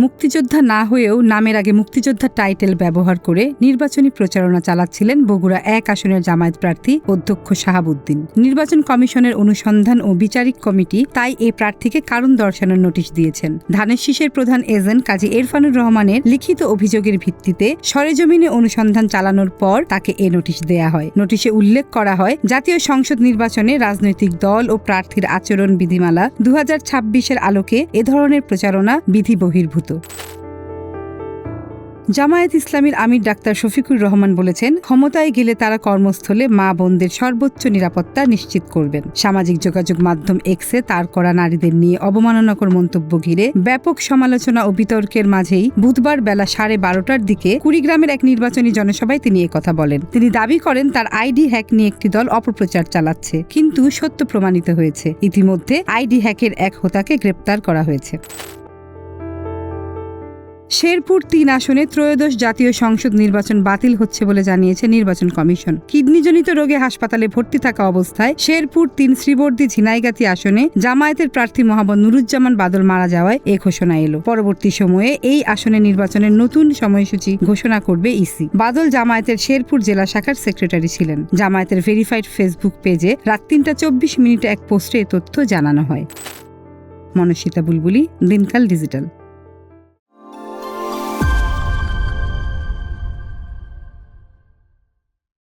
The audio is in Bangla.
মুক্তিযোদ্ধা না হয়েও নামের আগে মুক্তিযোদ্ধার টাইটেল ব্যবহার করে নির্বাচনী প্রচারণা চালাচ্ছিলেন বগুড়া ১ আসনের জামায়াত প্রার্থী অধ্যক্ষ শাহাবুদ্দিন। নির্বাচন কমিশনের অনুসন্ধান ও বিচারিক কমিটি তাই এই প্রার্থীকে কারণ দর্শানোর নোটিশ দিয়েছেন। ধানের শীষের প্রধান এজেন্ট কাজী ইরফানুর রহমানের লিখিত অভিযোগের ভিত্তিতে সরেজমিনে অনুসন্ধান চালানোর পর তাকে এ নোটিশ দেয়া হয়। নোটিশে উল্লেখ করা হয়, জাতীয় সংসদ নির্বাচনে রাজনৈতিক দল ও প্রার্থীর আচরণ বিধিমালা ২০২৬-এর আলোকে এ ধরনের প্রচারণা বিধি বহির্ভূত। জামায়াত ইসলামীর আমির ডাক্তার শফিকুর রহমান বলেছেন, ক্ষমতায় গেলে তারা কর্মস্থলে মা বোনদের সর্বোচ্চ নিরাপত্তা নিশ্চিত করবেন। সামাজিক যোগাযোগ মাধ্যম এক্সে তার করা নারীদের নিয়ে অবমাননাকর মন্তব্য ঘিরে ব্যাপক সমালোচনা ও বিতর্কের মাঝেই বুধবার বেলা 12:30টার দিকে কুড়িগ্রামের এক নির্বাচনী জনসভায় তিনি একথা বলেন। তিনি দাবি করেন, তার আইডি হ্যাক নিয়ে একটি দল অপপ্রচার চালাচ্ছে, কিন্তু সত্য প্রমাণিত হয়েছে। ইতিমধ্যে আইডি হ্যাকের এক হোতাকে গ্রেপ্তার করা হয়েছে। শেরপুর ৩ আসনে ত্রয়োদশ জাতীয় সংসদ নির্বাচন বাতিল হচ্ছে বলে জানিয়েছে নির্বাচন কমিশন। কিডনিজনিত রোগে হাসপাতালে ভর্তি থাকা অবস্থায় শেরপুর ৩ শ্রীবর্দী ঝিনাইগাতি আসনে জামায়াতের প্রার্থী মোহাম্মদ নুরুজ্জামান বাদল মারা যাওয়ায় এ ঘোষণা এলো। পরবর্তী সময়ে এই আসনে নির্বাচনের নতুন সময়সূচি ঘোষণা করবে ইসি। বাদল জামায়াতের শেরপুর জেলা শাখার সেক্রেটারি ছিলেন। জামায়াতের ভেরিফাইড ফেসবুক পেজে রাত ৩টা ২৪ মিনিটে এক পোস্টে এ তথ্য জানানো হয়। মনস্বিতা বুলবুলি, দিনকাল ডিজিটাল।